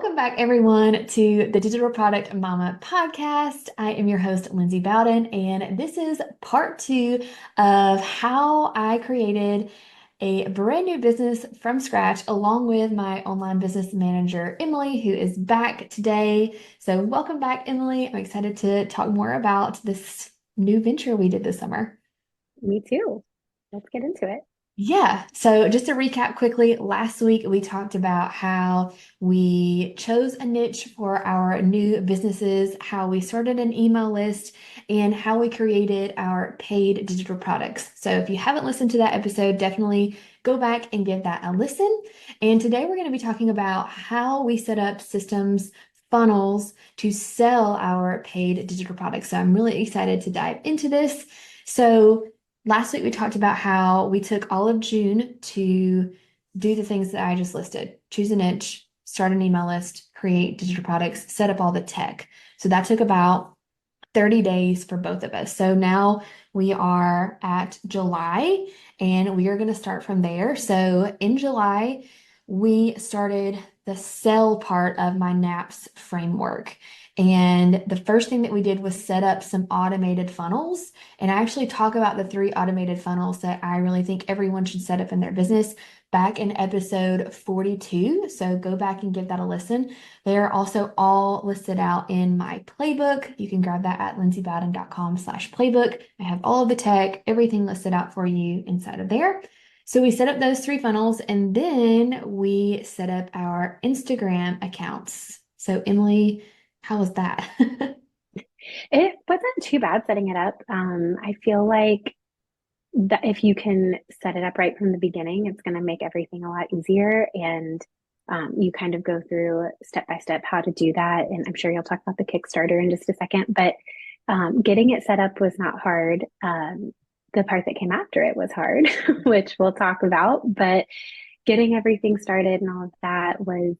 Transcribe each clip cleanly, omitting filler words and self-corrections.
Welcome back, everyone, to the Digital Product Mama podcast. I am your host, Lindsay Bowden, and this is part two of how I created a brand new business from scratch, along with my online business manager, Emily, who is back today. So, welcome back, Emily. I'm excited to talk more about this new venture we did this summer. Me too. Let's get into it. Yeah. So just to recap quickly, last week we talked about how we chose a niche for our new businesses, how we started an email list, and how we created our paid digital products. So if you haven't listened to that episode, definitely go back and give that a listen. And today we're going to be talking about how we set up systems, funnels to sell our paid digital products. So I'm really excited to dive into this. So last week, we talked about how we took all of June to do the things that I just listed: choose a niche, start an email list, create digital products, set up all the tech. So that took about 30 days for both of us. So now we are at July and we are going to start from there. So in July, we started the sell part of my NAPS framework. And the first thing that we did was set up some automated funnels. And I actually talk about the three automated funnels that I really think everyone should set up in their business back in episode 42. So go back and give that a listen. They are also all listed out in my playbook. You can grab that at lindsaybowden.com/playbook. I have all of the tech, everything listed out for you inside of there. So we set up those three funnels and then we set up our Instagram accounts. So Emily, how was that? It wasn't too bad setting it up. I feel like that if you can set it up right from the beginning, it's going to make everything a lot easier. And you kind of go through step by step how to do that. And I'm sure you'll talk about the Kickstarter in just a second, but getting it set up was not hard. The part that came after it was hard, which we'll talk about. But getting everything started and all of that was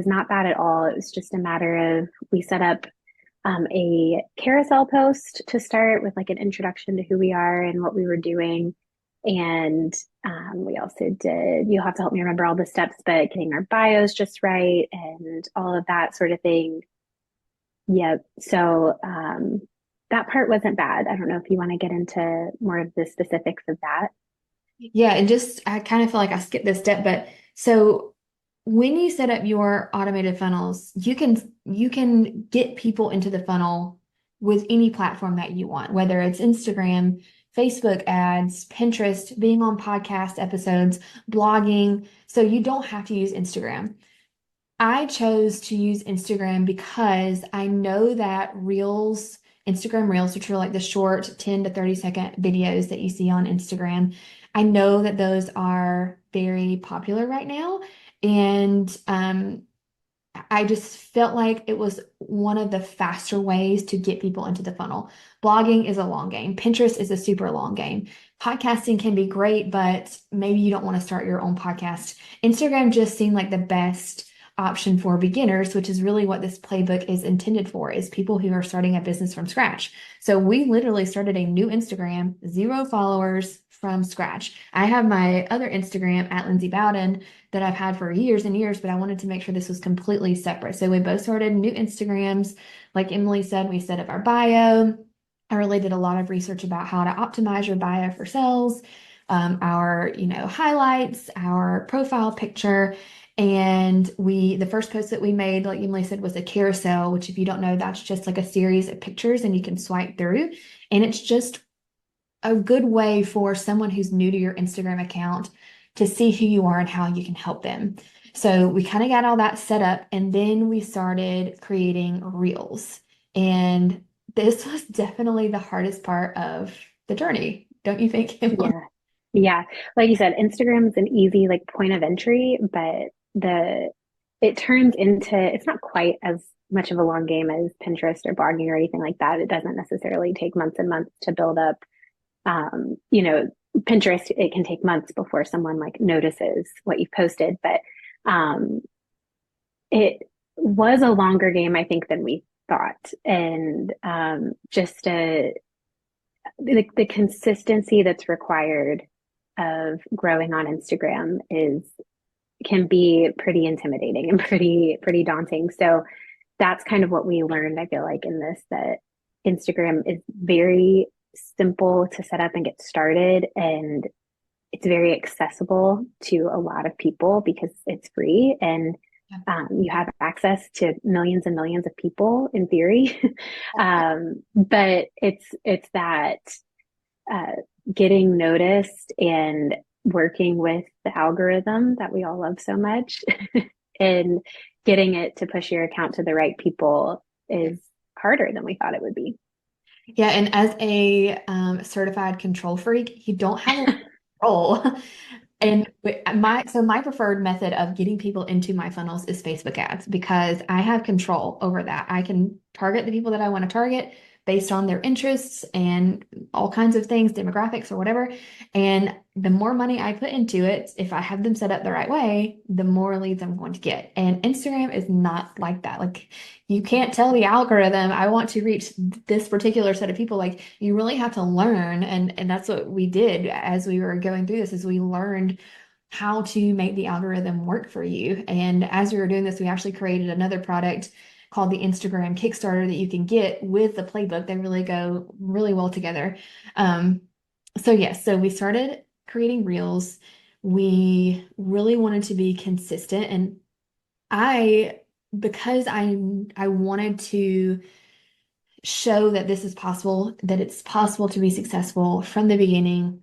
not bad at all. It was just a matter of we set up a carousel post to start with like an introduction to who we are and what we were doing. And we also did, you'll have to help me remember all the steps, but getting our bios just right and all of that sort of thing. Yep. So that part wasn't bad. I don't know if you want to get into more of the specifics of that. Yeah, and just I kind of feel like I skipped this step, but so when you set up your automated funnels, you can get people into the funnel with any platform that you want, whether it's Instagram, Facebook ads, Pinterest, being on podcast episodes, blogging. So you don't have to use Instagram. I chose to use Instagram because I know that Instagram Reels, which are like the short 10 to 30-second videos that you see on Instagram, I know that those are very popular right now. And I just felt like it was one of the faster ways to get people into the funnel. Blogging is a long game. Pinterest is a super long game. Podcasting can be great, but maybe you don't want to start your own podcast. Instagram just seemed like the best option for beginners, which is really what this playbook is intended for, is people who are starting a business from scratch. So we literally started a new Instagram, 0 followers from scratch. I have my other Instagram at Lindsay Bowden that I've had for years and years, but I wanted to make sure this was completely separate. So we both started new Instagrams. Like Emily said, we set up our bio. I really did a lot of research about how to optimize your bio for sales, our, highlights, our profile picture. And the first post that we made, like Emily said, was a carousel, which if you don't know, that's just like a series of pictures and you can swipe through. And it's just a good way for someone who's new to your Instagram account to see who you are and how you can help them. So we kind of got all that set up and then we started creating reels. And this was definitely the hardest part of the journey, don't you think, Emily? Yeah. Yeah. Like you said, Instagram is an easy like point of entry, but it turns into it's not quite as much of a long game as Pinterest or blogging or anything like that. It doesn't necessarily take months and months to build up. Um, you know, Pinterest, it can take months before someone like notices what you've posted, but um it was a longer game, I think, than we thought. And just the consistency that's required of growing on Instagram is can be pretty intimidating and pretty daunting. So that's kind of what we learned, I feel like, in this, that Instagram is very simple to set up and get started, and it's very accessible to a lot of people because it's free, and you have access to millions and millions of people in theory. But it's that uh, getting noticed and working with the algorithm that we all love so much and getting it to push your account to the right people is harder than we thought it would be. Yeah, and as a certified control freak, you don't have a lot of control. And my preferred method of getting people into my funnels is Facebook ads because I have control over that. I can target the people that I want to target based on their interests and all kinds of things, demographics or whatever. And the more money I put into it, if I have them set up the right way, the more leads I'm going to get. And Instagram is not like that. Like you can't tell the algorithm I want to reach this particular set of people. Like you really have to learn, and that's what we did as we were going through this is we learned how to make the algorithm work for you. And as we were doing this, we actually created another product called the Instagram Kickstarter that you can get with the playbook. They really go really well together. Um, so yes, so we started creating reels. We really wanted to be consistent, and I because I wanted to show that this is possible, that it's possible to be successful from the beginning,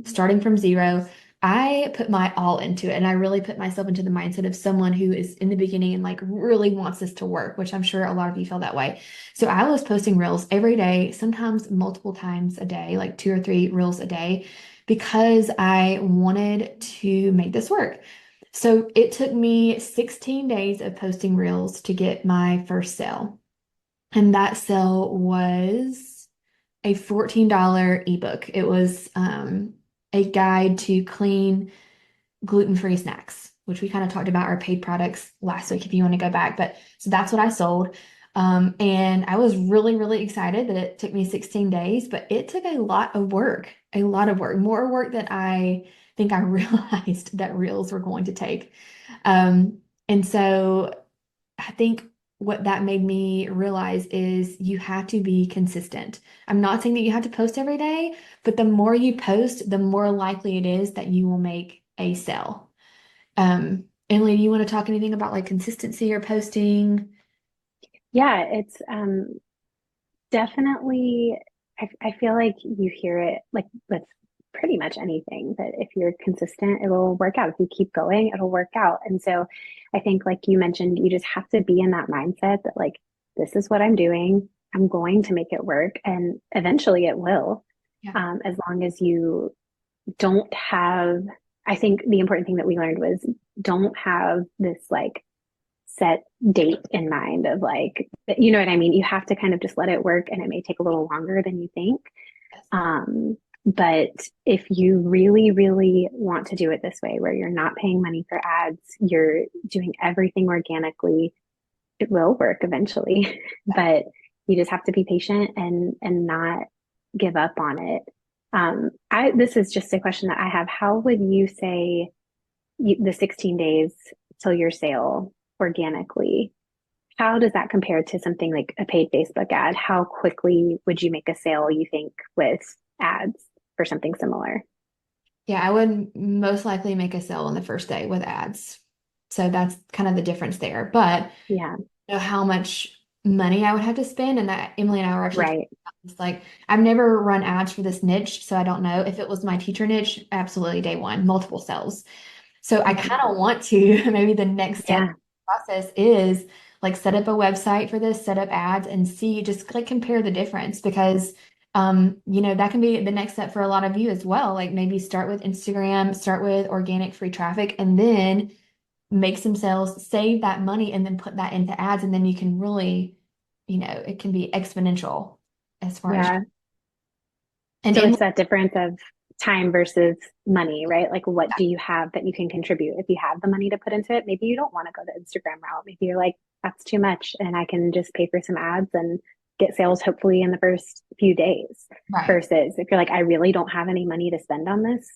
starting from zero. I put my all into it and I really put myself into the mindset of someone who is in the beginning and like really wants this to work, which I'm sure a lot of you feel that way. So I was posting reels every day, sometimes multiple times a day, like 2 or 3 reels a day, because I wanted to make this work. So it took me 16 days of posting reels to get my first sale. And that sale was a $14 ebook. It was a guide to clean gluten-free snacks, which we kind of talked about our paid products last week if you want to go back. But so that's what I sold. And I was really, really excited that it took me 16 days, but it took a lot of work, more work than I think I realized that reels were going to take. And so I think what that made me realize is you have to be consistent. I'm not saying that you have to post every day, but the more you post, the more likely it is that you will make a sale. Emily, do you want to talk anything about like consistency or posting? Yeah, it's definitely, I feel like you hear it like with pretty much anything, that if you're consistent, it'll work out. If you keep going, it'll work out. And so I think, like you mentioned, you just have to be in that mindset that, like, this is what I'm doing. I'm going to make it work. And eventually it will, Yeah. as long as you don't have, I think the important thing that we learned was don't have this like set date in mind of like, you know what I mean? You have to kind of just let it work, and it may take a little longer than you think. But if you really, really want to do it this way, where you're not paying money for ads, you're doing everything organically, it will work eventually. But you just have to be patient and not give up on it. This is just a question that I have. How would you say the 16 days till your sale organically, how does that compare to something like a paid Facebook ad? How quickly would you make a sale, you think, with ads for something similar? Yeah, I would most likely make a sale on the first day with ads. So that's kind of the difference there. But Yeah, know how much money I would have to spend. And that Emily and I were actually talking right. about this. Like, I've never run ads for this niche, so I don't know. If it was my teacher niche, absolutely day one, multiple sales. So I Mhm. kind of want to, maybe the next step in Yeah, the process is like set up a website for this, set up ads and see, just like compare the difference because that can be the next step for a lot of you as well. Like maybe start with Instagram, start with organic free traffic, and then make some sales, save that money, and then put that into ads. And then you can really, it can be exponential as far as, yeah. and So Emily, it's that difference of time versus money, right? Like, what do you have that you can contribute? If you have the money to put into it, maybe you don't want to go the Instagram route. Maybe you're like, that's too much, and I can just pay for some ads and get sales hopefully in the first few days. right. Versus if you're like, I really don't have any money to spend on this,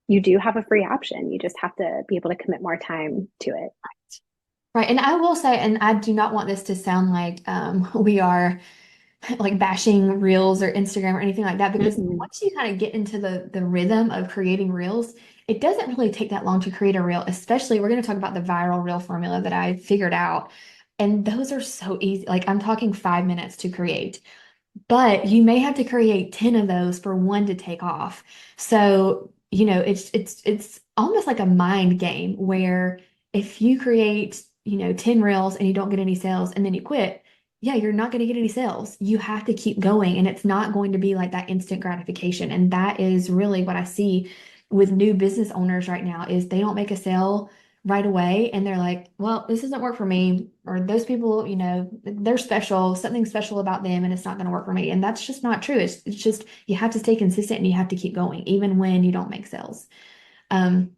you do have a free option. You just have to be able to commit more time to it. Right. And I will say, and I do not want this to sound like we are like bashing Reels or Instagram or anything like that, because Mm-mm. once you kind of get into the rhythm of creating Reels, it doesn't really take that long to create a Reel, especially we're going to talk about the viral Reel formula that I figured out. And those are so easy. Like I'm talking 5 minutes to create. But you may have to create 10 of those for one to take off. So, it's almost like a mind game where if you create, 10 reels and you don't get any sales and then you quit, yeah, you're not going to get any sales. You have to keep going and it's not going to be like that instant gratification. And that is really what I see with new business owners right now is they don't make a sale right away and they're like, well, this doesn't work for me, or those people, they're special, something special about them and it's not going to work for me. And that's just not true. It's just you have to stay consistent and you have to keep going even when you don't make sales. um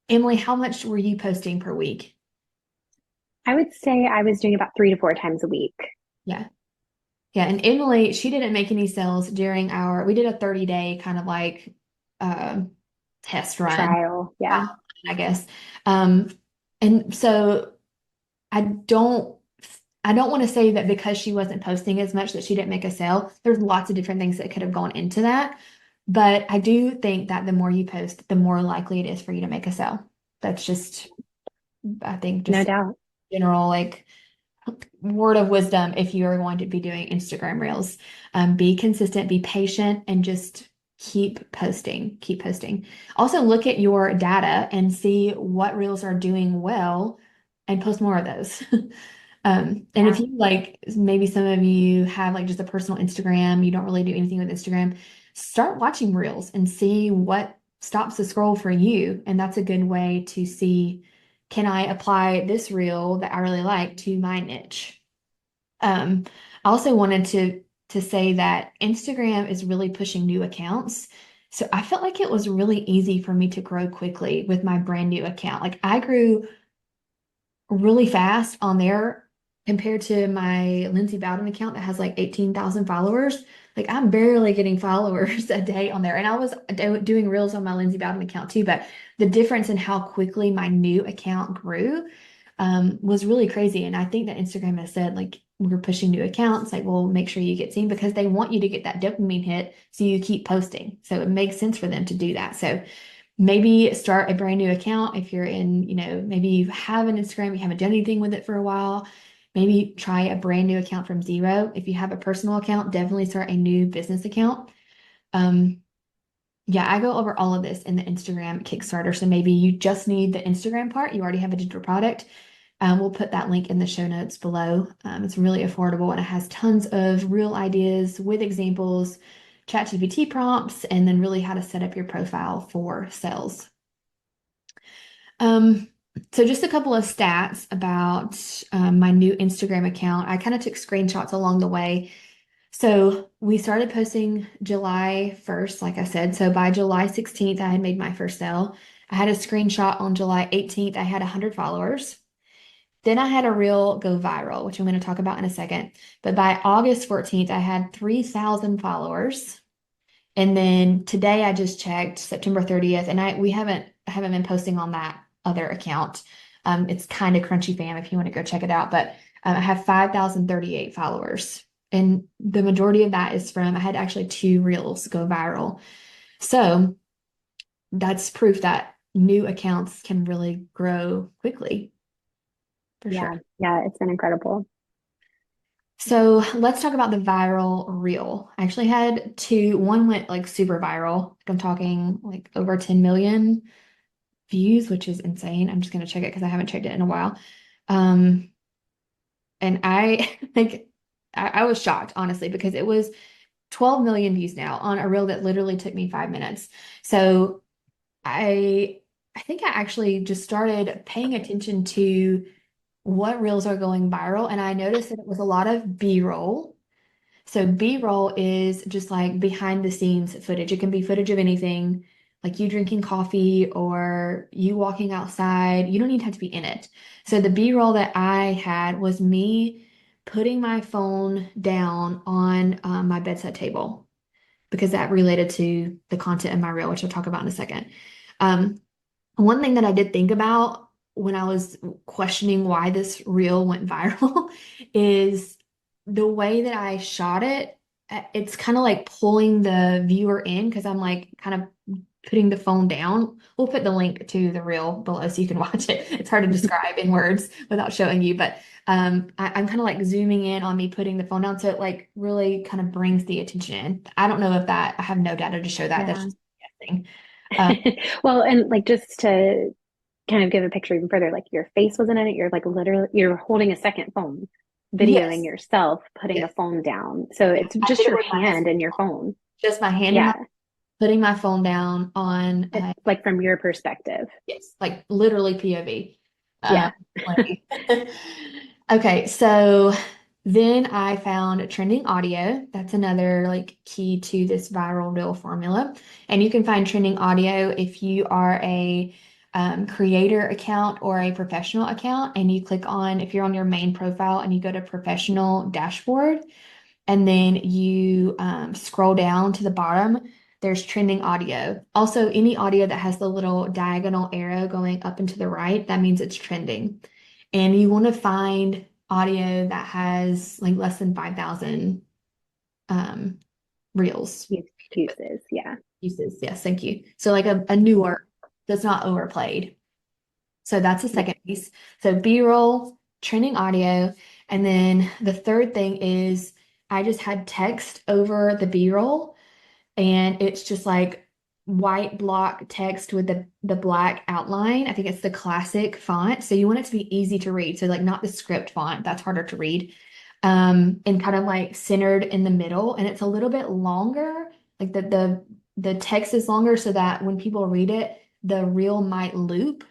Emily, how much were you posting per week? I would say I was doing about 3 to 4 times a week. Yeah. Yeah, and Emily, she didn't make any sales during we did a 30-day kind of like um test run, Trial. Yeah. I guess. um and so I don't I don't want to say that because she wasn't posting as much that she didn't make a sale. There's lots of different things that could have gone into that. But I do think that the more you post, the more likely it is for you to make a sale. That's just, I think, No just doubt. general like word of wisdom if you are going to be doing Instagram Reels. Be consistent, be patient, and just keep posting. Keep posting. Also, look at your data and see what Reels are doing well and post more of those. And if Yeah. you like, maybe some of you have like just a personal Instagram, you don't really do anything with Instagram, start watching Reels and see what stops the scroll for you. And that's a good way to see, can I apply this reel that I really like to my niche? I also wanted to say that Instagram is really pushing new accounts. So I felt like it was really easy for me to grow quickly with my brand new account. Like I grew really fast on there compared to my Lindsay Bowden account that has like 18,000 followers. Like I'm barely getting followers a day on there. And I was doing reels on my Lindsay Bowden account too, but the difference in how quickly my new account grew was really crazy. And I think that Instagram has said like we're pushing new accounts, like we'll make sure you get seen because they want you to get that dopamine hit so you keep posting. So it makes sense for them to do that. So maybe start a brand new account if you're in, maybe you have an Instagram, you haven't done anything with it for a while. Maybe try a brand new account from zero. If you have a personal account, definitely start a new business account. Um, yeah, I go over all of this in the Instagram Kickstarter. So maybe you just need the Instagram part. You already have a digital product. We'll put that link in the show notes below. It's really affordable and it has tons of real ideas with examples, ChatGPT prompts, and then really how to set up your profile for sales. Um, so just a couple of stats about my new Instagram account. I kind of took screenshots along the way. So we started posting July 1st, like I said. So by July 16th, I had made my first sale. I had a screenshot on July 18th. I had 100 followers. Then I had a reel go viral, which I'm going to talk about in a second. But by August 14th, I had 3,000 followers. And then today I just checked September 30th, and I haven't been posting on that other account. It's kind of Crunchy Fam if you want to go check it out. But I have 5,038 followers. And the majority of that is from I had actually two reels go viral. So that's proof that new accounts can really grow quickly, for sure. Yeah. Yeah. It's been incredible. So let's talk about the viral reel. I actually had two. One went like super viral. I'm talking like over 10 million views, which is insane. I'm just gonna check it because I haven't checked it in a while. Um, and I think I was shocked, honestly, because it was 12 million views now on a reel that literally took me 5 minutes. So I I think I actually just started paying attention to what reels are going viral, and I noticed that it was a lot of B-roll. So B-roll is just like behind the scenes footage. It can be footage of anything, like you drinking coffee or you walking outside. You don't even have to be in it. So the B-roll that I had was me putting my phone down on my bedside table because that related to the content in my reel, which I'll talk about in a second. One thing that I did think about when I was questioning why this reel went viral is the way that I shot it. It's kind of like pulling the viewer in because I'm like kind of putting the phone down. We'll put the link to the reel below so you can watch it. It's hard to describe in words without showing you, but I'm kind of like zooming in on me putting the phone down so it like really kind of brings the attention in. I don't know if that, I have no data to show that. That's Yeah. just guessing. Um, Well, and like just to kind of give a picture even further, like your face wasn't in it. You're like literally, you're holding a second phone, videoing yes. yourself, putting a Yes. phone down. So Yeah. it's I did just it your with my hand husband. and your phone. Just my hand and Yeah. my putting my phone down on It's like from your perspective. yes, like literally POV. Yeah. Like- okay, so then I found trending audio. That's another like key to this viral reel formula. And you can find trending audio if you are a creator account or a professional account, and you click on if you're on your main profile and you go to professional dashboard. And then you scroll down to the bottom, there's trending audio. Also, any audio that has the little diagonal arrow going up and to the right, that means it's trending. And you want to find audio that has like less than 5,000 um, reels Uses. Yeah. uses. Yes, thank you. So like a newer that's not overplayed. So that's the Yeah. second piece. So B-roll, trending audio. And then the third thing is I just had text over the B-roll and it's just like white block text with the black outline. I think it's the classic font. So you want it to be easy to read. So like not the script font, that's harder to read. And kind of like centered in the middle. And it's a little bit longer. Like the text is longer so that when people read it, the reel might loop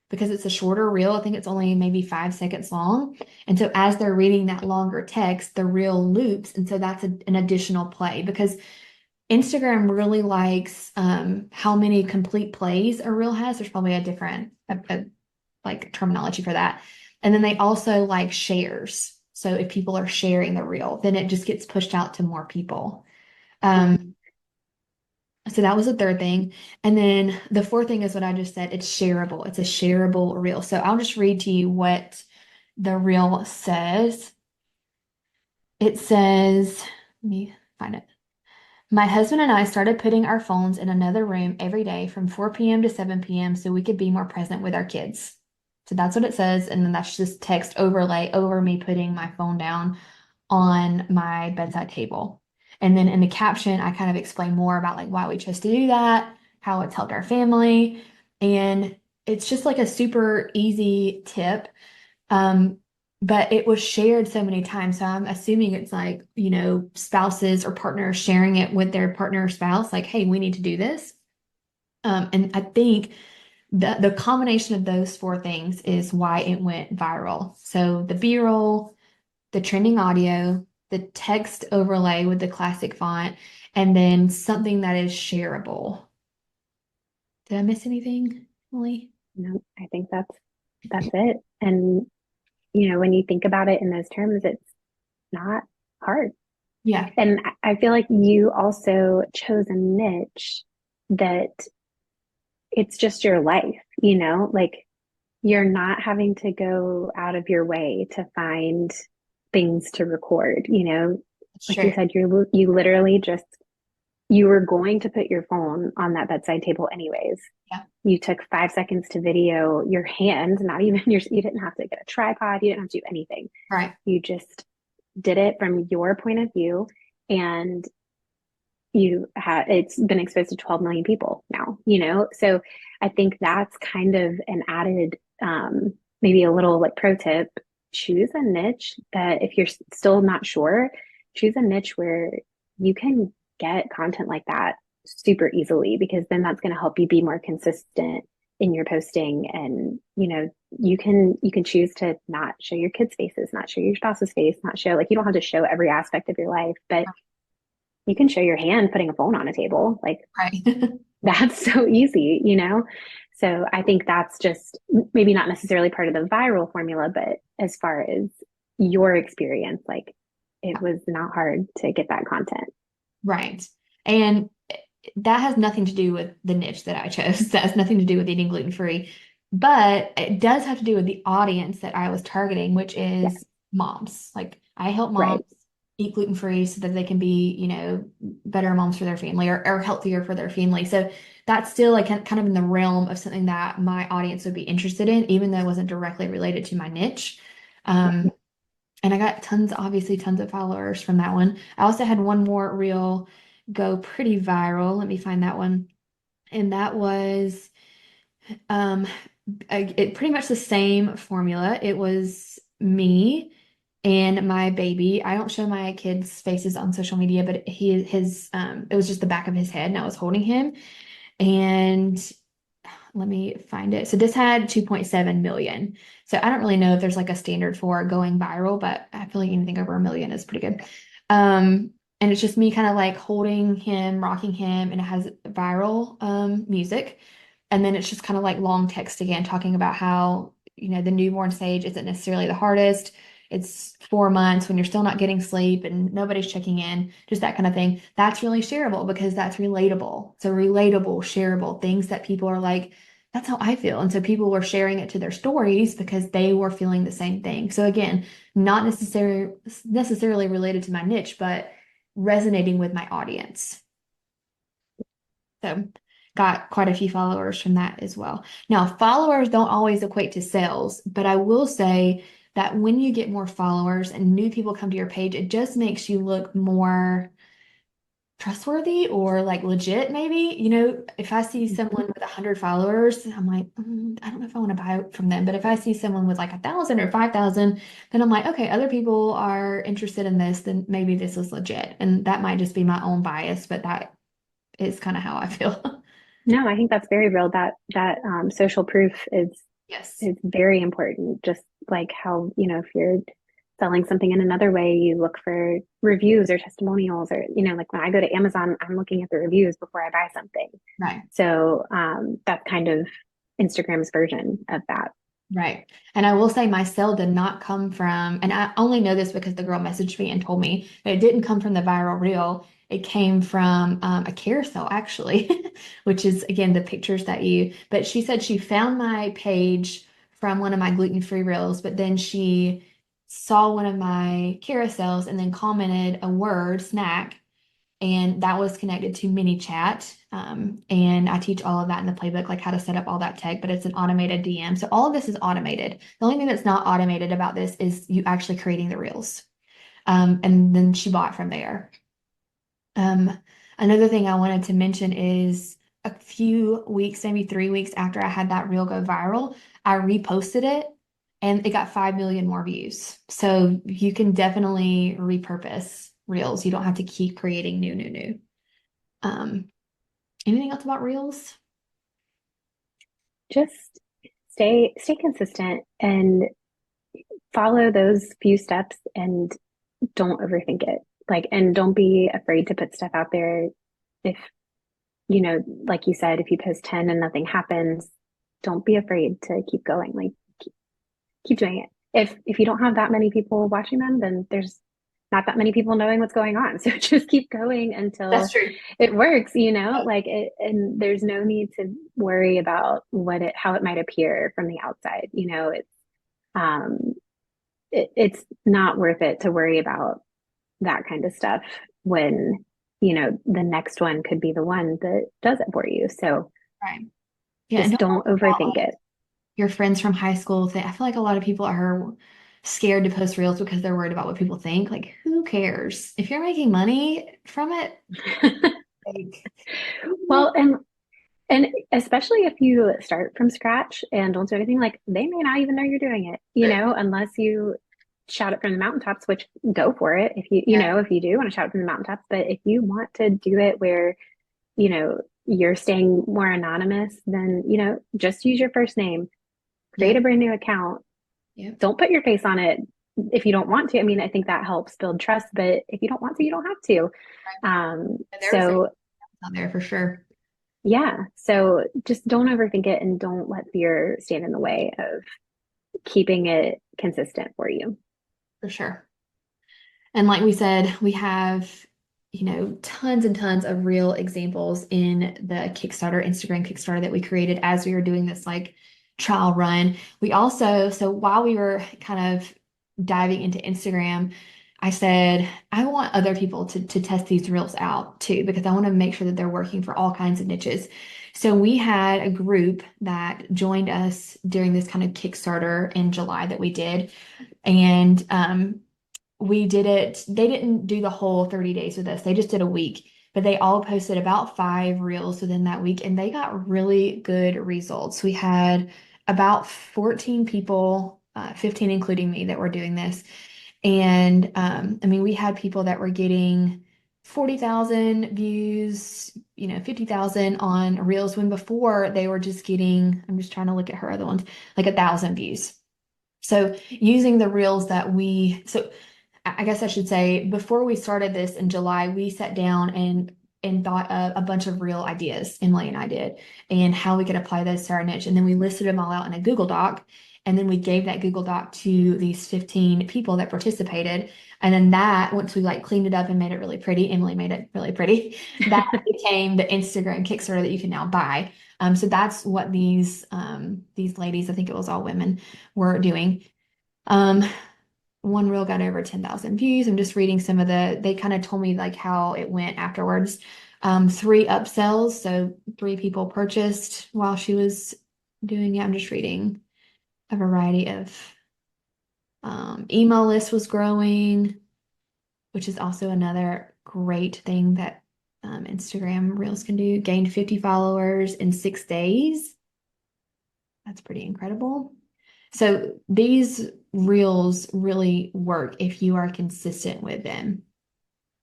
because it's a shorter reel. I think it's only maybe 5 seconds long. And so as they're reading that longer text, the reel loops. And so that's an additional play because Instagram really likes how many complete plays a reel has. There's probably a different like terminology for that. And then they also like shares. So if people are sharing the reel, then it just gets pushed out to more people. Um, Mhm. so that was the third thing. And then the fourth thing is what I just said. It's shareable. It's a shareable reel. So I'll just read to you what the reel says. It says, let me find it. My husband and I started putting our phones in another room every day from 4 p.m. to 7 p.m. so we could be more present with our kids. So that's what it says. And then that's just text overlay over me putting my phone down on my bedside table. And then in the caption, I kind of explain more about like why we chose to do that, how it's helped our family. And it's just like a super easy tip. Um, but it was shared so many times. So I'm assuming it's like, spouses or partners sharing it with their partner or spouse, like, hey, we need to do this. And I think the combination of those four things is why it went viral. So the B-roll, the trending audio, the text overlay with the classic font, and then something that is shareable. Did I miss anything, Emily? No, I think that's it. And when you think about it in those terms, it's not hard. Yeah, And I feel like you also chose a niche that it's just your life, like you're not having to go out of your way to find things to record, that's like you true. said, you literally just you were going to put your phone on that bedside table anyways. Yeah, You took 5 seconds to video your hand, not even you didn't have to get a tripod, you didn't have to do anything. right. You just did it from your point of view, and it's been exposed to 12 million people now, so I think that's kind of an added maybe a little like pro tip. Choose a niche that if you're still not sure, choose a niche where you can get content like that super easily, because then that's going to help you be more consistent in your posting. And you can choose to not show your kids' faces, not show your spouse's face, not show, like, you don't have to show every aspect of your life, but you can show your hand putting a phone on a table. Like, Right. that's so easy. So I think that's just maybe not necessarily part of the viral formula, but as far as your experience, like, it was not hard to get that content. Right. And that has nothing to do with the niche that I chose. That has nothing to do with eating gluten-free, but it does have to do with the audience that I was targeting, which Yeah, is moms. Like I help right. moms eat gluten-free so that they can be, better moms for their family or healthier for their family. So that's still like kind of in the realm of something that my audience would be interested in, even though it wasn't directly related to my niche. Yeah. And I got obviously tons of followers from that one. I also had one more reel go pretty viral. Let me find that one. And that was um it pretty much the same formula. It was me and my baby. I don't show my kids' faces on social media, but it was just the back of his head and I was holding him. And let me find it. So this had 2.7 million. So I don't really know if there's like a standard for going viral, but I feel like anything over a million is pretty good. And it's just me kind of like holding him, rocking him, and it has viral music. And then it's just kind of like long text again, talking about how, the newborn stage isn't necessarily the hardest. It's 4 months when you're still not getting sleep and nobody's checking in, just that kind of thing. That's really shareable because that's relatable. So relatable, shareable things that people are like, that's how I feel. And so people were sharing it to their stories because they were feeling the same thing. So again, not necessarily related to my niche, but resonating with my audience. So got quite a few followers from that as well. Now, followers don't always equate to sales, but I will say that when you get more followers and new people come to your page, it just makes you look more trustworthy or like legit, maybe. If I see someone with 100 followers, I'm like, I don't know if I want to buy from them. But if I see someone with like 1,000 or 5,000, then I'm like, okay, other people are interested in this, then maybe this is legit. And that might just be my own bias, but that is kind of how I feel. No, I think that's very real. That social proof Yes. is very important. Just like how, if you're selling something in another way, you look for reviews or testimonials, or, like when I go to Amazon, I'm looking at the reviews before I buy something. Right. So that's kind of Instagram's version of that. Right. And I will say my sale did not come from, and I only know this because the girl messaged me and told me, but it didn't come from the viral reel. It came from a carousel, actually, which is, again, the pictures but she said she found my page from one of my gluten-free reels, but then she saw one of my carousels and then commented a word, snack, and that was connected to mini chat. And I teach all of that in the playbook, like how to set up all that tech, but it's an automated DM. So all of this is automated. The only thing that's not automated about this is you actually creating the reels. And then she bought from there. Um, Another thing I wanted to mention is a few weeks, maybe 3 weeks after I had that reel go viral, I reposted it and it got 5 million more views. So you can definitely repurpose reels. You don't have to keep creating new. Um, Anything else about reels? Just stay consistent and follow those few steps and don't overthink it. Like, and don't be afraid to put stuff out there. If, like you said, if you post 10 and nothing happens, don't be afraid to keep going. Like, keep doing it. If you don't have that many people watching them, then there's not that many people knowing what's going on. So just keep going That's until true. it works, like it, and there's no need to worry about how it might appear from the outside. Um, it's not worth it to worry about that kind of stuff when, the next one could be the one that does it for you. So Right. Yeah, and just don't don't worry about overthink it. your friends from high school thing. I feel like a lot of people are scared to post reels because they're worried about what people think. Like, who cares? If you're making money from it, like, Well, and especially if you start from scratch and don't do anything, like they may not even know you're doing it, unless you shout it from the mountaintops, which go for it yeah, if you do want to shout it from the mountaintops. But if you want to do it where, you're staying more anonymous, then, just use your first name, create a yep, brand new account. yep. Don't put your face on it if you don't want to. I mean, I think that helps build trust, but if you don't want to, you don't have to. And there are some So out there for sure, yeah. So just don't overthink it and don't let fear stand in the way of keeping it consistent for you. for sure. And like we said, we have tons and tons of real examples in the Kickstarter, Instagram Kickstarter that we created as we were doing this like trial run. We also, so while we were kind of diving into Instagram, I said, I want other people to test these reels out too, because I want to make sure that they're working for all kinds of niches. So we had a group that joined us during this kind of Kickstarter in July that we did. And we did it, they didn't do the whole 30 days with us. They just did a week, but they all posted about 5 reels within that week and they got really good results. We had about 14 people, 15 including me, that were doing this. And I mean, we had people that were getting 40,000 views, 50,000 on reels when before they were just getting, I'm just trying to look at her other ones, like 1,000 views. So using the reels that so I guess I should say, before we started this in July, we sat down and thought of a bunch of real ideas, Emily and I did, and how we could apply those to our niche. And then we listed them all out in a Google Doc. And then we gave that Google Doc to these 15 people that participated. And then that, once we like cleaned it up and made it really pretty, Emily made it really pretty, that became the Instagram Kickstarter that you can now buy. So that's what these ladies, I think it was all women, were doing. Um, one reel got over 10,000 views. I'm just reading some of they kind of told me like how it went afterwards. 3 upsells, so 3 people purchased while she was doing it. I'm just reading a variety of email list was growing, which is also another great thing that Instagram Reels can do. Gained 50 followers in 6 days. That's pretty incredible. So these reels really work if you are consistent with them.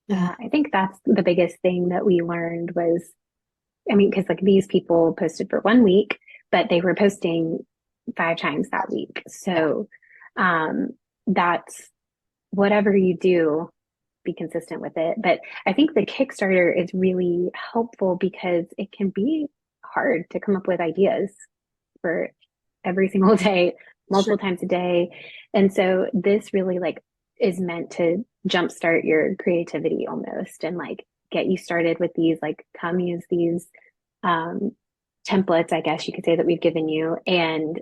Uh, Yeah, I think that's the biggest thing that we learned was, I mean, because like these people posted for 1 week, but they were posting 5 times that week. yeah, So that's whatever you do, be consistent with it. But I think the Kickstarter is really helpful because it can be hard to come up with ideas for every single day, sure. multiple times a day. And so this really like is meant to jumpstart your creativity almost and like get you started with these, like come use these um, templates, I guess you could say, that we've given you. And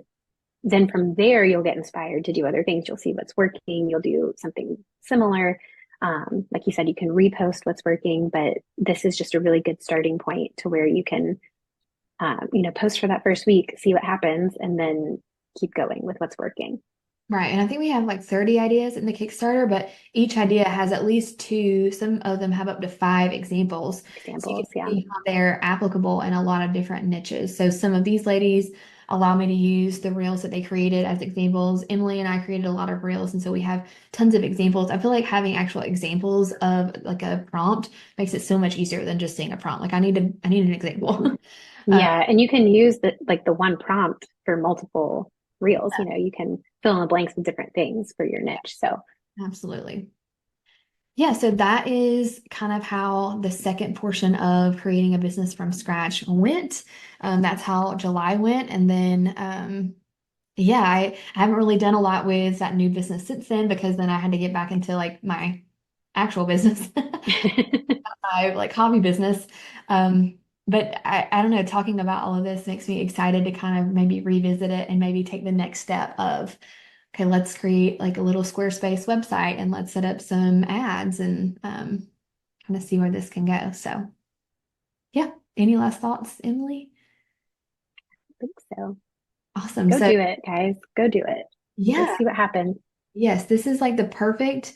then from there, you'll get inspired to do other things. You'll see what's working. You'll do something similar. Like you said, you can repost what's working, but this is just a really good starting point to where you can post for that first week, see what happens, and then keep going with what's working. Right. And I think we have like 30 ideas in the Kickstarter, but each idea has at least two. Some of them have up to 5 examples. So you Examples, can yeah. see how they're applicable in a lot of different niches. So some of these ladies allow me to use the reels that they created as examples. Emily and I created a lot of reels, and so we have tons of examples. I feel like having actual examples of like a prompt makes it so much easier than just seeing a prompt. Like I need an example. Yeah, and you can use the one prompt for multiple reels. You can fill in the blanks with different things for your niche. So Absolutely. Yeah, so that is kind of how the second portion of creating a business from scratch went. That's how July went. And then, yeah, I haven't really done a lot with that new business since then because then I had to get back into like my actual business, my like hobby business. But I don't know, talking about all of this makes me excited to kind of maybe revisit it and maybe take the next step of okay, let's create like a little Squarespace website and let's set up some ads and kind of see where this can go. So, yeah. Any last thoughts, Emily? I think so. Awesome. Go So, do it, guys. Go do it. Let's yeah, see what happens. yes, this is like the perfect,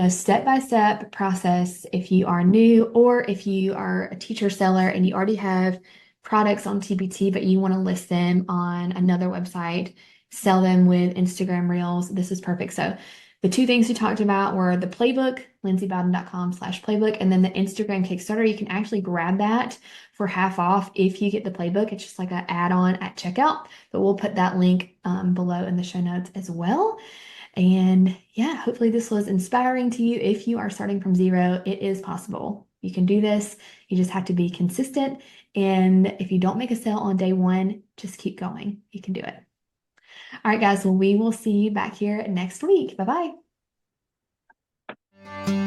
step-by-step process if you are new or if you are a teacher seller and you already have products on TPT, but you want to list them on another website, sell them with Instagram Reels. This is perfect. So the two things we talked about were the playbook, lindsaybowden.com/playbook, and then the Instagram Kickstarter. You can actually grab that for half off if you get the playbook. It's just like an add-on at checkout, but we'll put that link below in the show notes as well. And yeah, hopefully this was inspiring to you. If you are starting from zero, it is possible. You can do this. You just have to be consistent. And if you don't make a sale on day one, just keep going. You can do it. All right, guys. Well, we will see you back here next week. Bye bye.